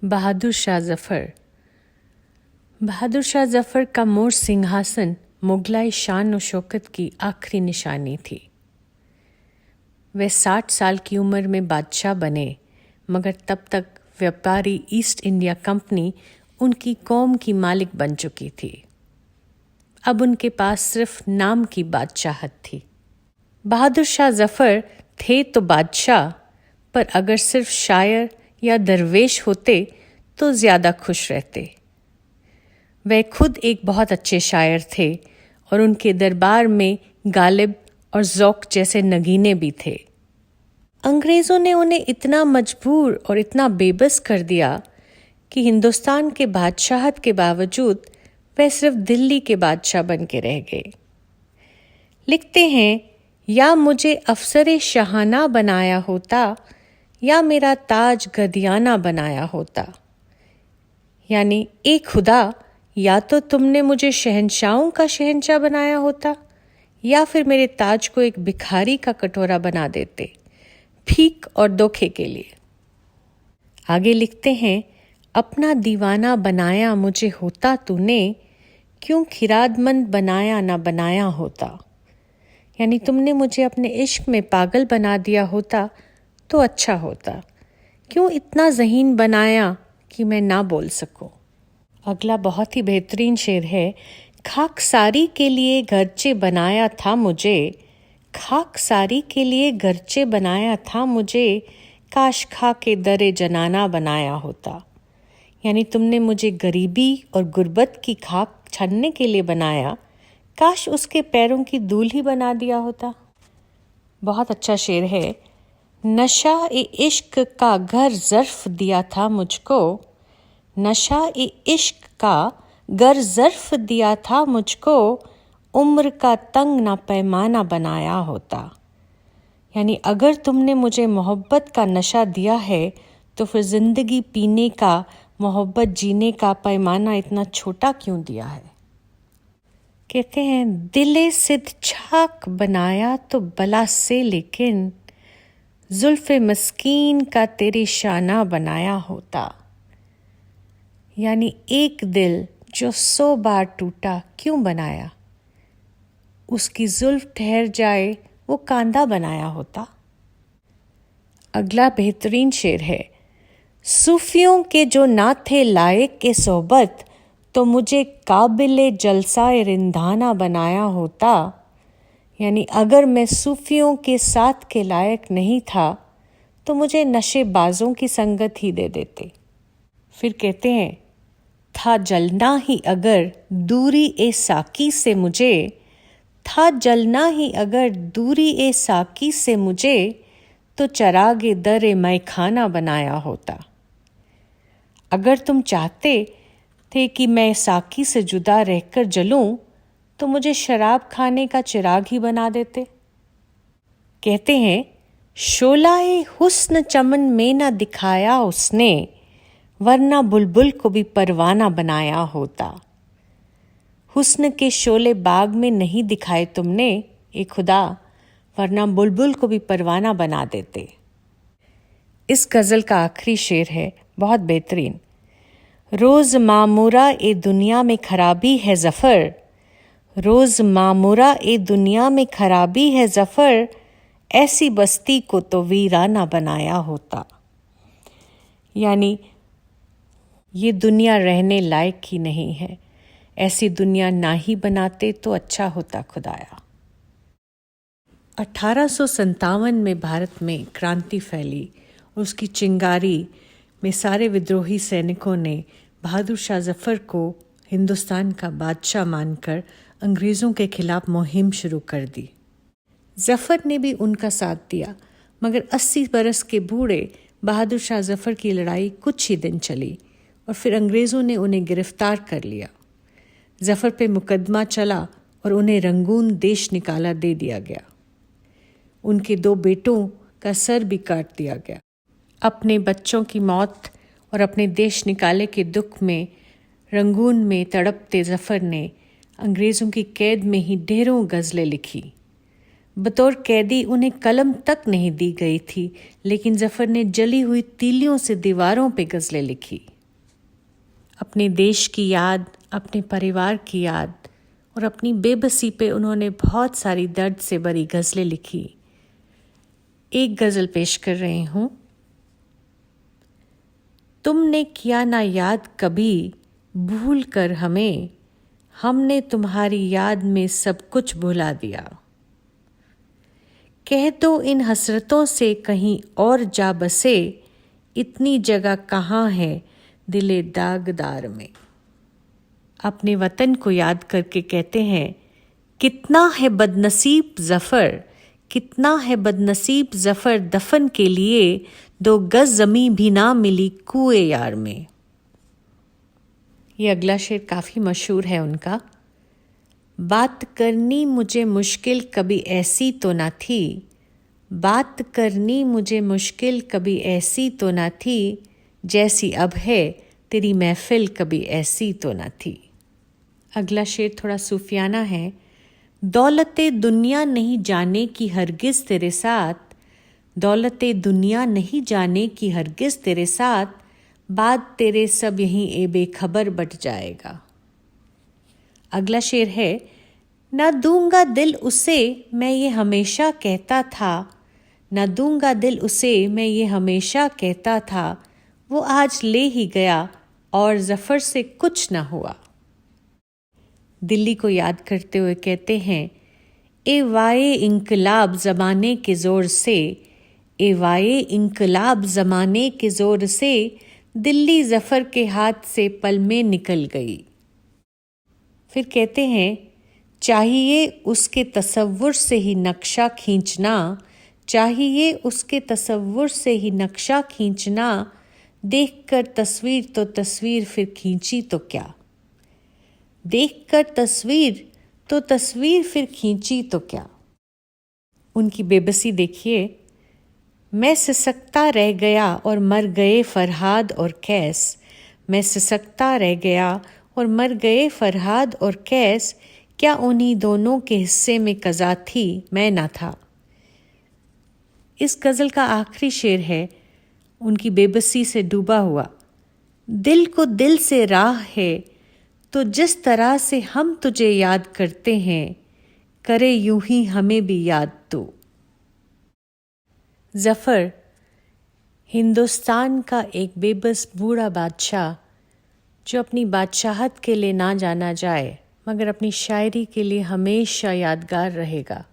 बहादुर शाह जफ़र। बहादुर शाह जफ़र का मोर सिंहासन मुगलाई शान और शौकत की आखिरी निशानी थी। वे 60 साल की उम्र में बादशाह बने, मगर तब तक व्यापारी ईस्ट इंडिया कंपनी उनकी कौम की मालिक बन चुकी थी। अब उनके पास सिर्फ नाम की बादशाहत थी। बहादुर शाह जफ़र थे तो बादशाह, पर अगर सिर्फ शायर या दरवेश होते तो ज़्यादा खुश रहते। वे खुद एक बहुत अच्छे शायर थे और उनके दरबार में गालिब और ज़ौक़ जैसे नगीने भी थे। अंग्रेज़ों ने उन्हें इतना मजबूर और इतना बेबस कर दिया कि हिंदुस्तान के बादशाहत के बावजूद वे सिर्फ दिल्ली के बादशाह बन के रह गए। लिखते हैं, या मुझे अफसरे शाहाना बनाया होता या मेरा ताज गदियाना बनाया होता। यानी ए खुदा, या तो तुमने मुझे शहंशाहों का शहंशाह बनाया होता या फिर मेरे ताज को एक भिखारी का कटोरा बना देते, भीख और धोखे के लिए। आगे लिखते हैं, अपना दीवाना बनाया मुझे होता तूने, क्यों खिरादमंद बनाया ना बनाया होता। यानी तुमने मुझे अपने इश्क में पागल बना दिया होता तो अच्छा होता, क्यों इतना ज़हीन बनाया कि मैं ना बोल सकूं। अगला बहुत ही बेहतरीन शेर है, खाकसारी के लिए घरचे बनाया था मुझे, खाकसारी के लिए घरचे बनाया था मुझे, काश खा के दरे जनाना बनाया होता। यानी तुमने मुझे गरीबी और गुर्बत की खाक छानने के लिए बनाया, काश उसके पैरों की धूल ही बना दिया होता। बहुत अच्छा शेर है, नशा ए इश्क का घर ज़र्फ दिया था मुझको, नशा ए इश्क का घर ज़र्फ दिया था मुझको, उम्र का तंग ना पैमाना बनाया होता। यानी अगर तुमने मुझे मोहब्बत का नशा दिया है तो फिर ज़िंदगी पीने का, मोहब्बत जीने का पैमाना इतना छोटा क्यों दिया है। कहते हैं, दिले सिद्ध छाक बनाया तो बला से, लेकिन जुल्फ़े मस्कीन का तेरी शाना बनाया होता। यानी एक दिल जो 100 बार टूटा क्यों बनाया, उसकी जुल्फ़ ठहर जाए वो कांदा बनाया होता। अगला बेहतरीन शेर है, सूफियों के जो ना थे लायक के सोहबत, तो मुझे काबिले जलसाए रिंधाना बनाया होता। यानी अगर मैं सूफियों के साथ के लायक नहीं था तो मुझे नशेबाजों की संगत ही दे देते। फिर कहते हैं, था जलना ही अगर दूरी ए साकी से मुझे, था जलना ही अगर दूरी ए साकी से मुझे, तो चरागे दरे मैखाना बनाया होता। अगर तुम चाहते थे कि मैं साकी से जुदा रहकर जलूं तो मुझे शराब खाने का चिराग ही बना देते। कहते हैं, शोलाए हुस्न चमन में न दिखाया उसने, वरना बुलबुल को भी परवाना बनाया होता। हुस्न के शोले बाग में नहीं दिखाए तुमने ए खुदा, वरना बुलबुल को भी परवाना बना देते। इस गज़ल का आखिरी शेर है बहुत बेहतरीन, रोज़ मामूरा ए दुनिया में खराबी है ज़फ़र, रोज़ मामूरा ए दुनिया में खराबी है ज़फ़र, ऐसी बस्ती को तो वीराना बनाया होता। यानी ये दुनिया रहने लायक ही नहीं है, ऐसी दुनिया ना ही बनाते तो अच्छा होता खुदाया। 1857 में भारत में क्रांति फैली और उसकी चिंगारी में सारे विद्रोही सैनिकों ने बहादुर शाह जफ़र को हिंदुस्तान का बादशाह मानकर अंग्रेज़ों के खिलाफ मुहिम शुरू कर दी। जफ़र ने भी उनका साथ दिया, मगर 80 बरस के बूढ़े बहादुर शाह जफ़र की लड़ाई कुछ ही दिन चली और फिर अंग्रेज़ों ने उन्हें गिरफ्तार कर लिया। जफ़र पे मुकदमा चला और उन्हें रंगून देश निकाला दे दिया गया। उनके 2 बेटों का सर भी काट दिया गया। अपने बच्चों की मौत और अपने देश निकाले के दुख में रंगून में तड़पते जफ़र ने अंग्रेज़ों की कैद में ही ढेरों गज़लें लिखी। बतौर कैदी उन्हें कलम तक नहीं दी गई थी, लेकिन जफ़र ने जली हुई तीलियों से दीवारों पे गज़लें लिखी। अपने देश की याद, अपने परिवार की याद और अपनी बेबसी पे उन्होंने बहुत सारी दर्द से भरी गज़लें लिखी। एक गज़ल पेश कर रही हूँ। तुमने किया ना याद कभी भूल कर हमें, हमने तुम्हारी याद में सब कुछ भुला दिया। कह दो इन हसरतों से कहीं और जा बसे, इतनी जगह कहाँ है दिले दागदार में। अपने वतन को याद करके कहते हैं, कितना है बदनसीब ज़फ़र, कितना है बदनसीब ज़फ़र दफन के लिए 2 गज़ ज़मीं भी ना मिली कुए यार में। ये अगला शेर काफ़ी मशहूर है उनका। बात करनी मुझे मुश्किल कभी ऐसी तो ना थी, बात करनी मुझे मुश्किल कभी ऐसी तो ना थी, जैसी अब है तेरी महफिल कभी ऐसी तो ना थी। अगला शेर थोड़ा सूफियाना है। दौलते दुनिया नहीं जाने की हरगिज़ तेरे साथ, दौलते दुनिया नहीं जाने की हरगिज़ तेरे साथ, बाद तेरे सब यहीं ए बेखबर बट जाएगा। अगला शेर है, ना दूंगा दिल उसे मैं ये हमेशा कहता था, ना दूंगा दिल उसे मैं ये हमेशा कहता था, वो आज ले ही गया और ज़फ़र से कुछ ना हुआ। दिल्ली को याद करते हुए कहते हैं, ए वाए इंकलाब ज़माने के ज़ोर से, ए वाए इंकलाब ज़माने के ज़ोर से, दिल्ली ज़फ़र के हाथ से पल में निकल गई। फिर कहते हैं, चाहिए उसके तसव्वुर से ही नक्शा खींचना, चाहिए उसके तसव्वुर से ही नक्शा खींचना, देखकर तस्वीर तो तस्वीर फिर खींची तो क्या, देखकर तस्वीर तो तस्वीर फिर खींची तो क्या। उनकी बेबसी देखिए। मैं सिसकता रह गया और मर गए फरहाद और कैस, मैं सिसकता रह गया और मर गए फरहाद और कैस, क्या उन्हीं दोनों के हिस्से में कज़ा थी मैं ना था। इस गज़ल का आखिरी शेर है उनकी बेबसी से डूबा हुआ। दिल को दिल से राह है तो जिस तरह से हम तुझे याद करते हैं, करे यूं ही हमें भी याद तू। ज़फ़र हिंदुस्तान का एक बेबस बूढ़ा बादशाह जो अपनी बादशाहत के लिए ना जाना जाए मगर अपनी शायरी के लिए हमेशा यादगार रहेगा।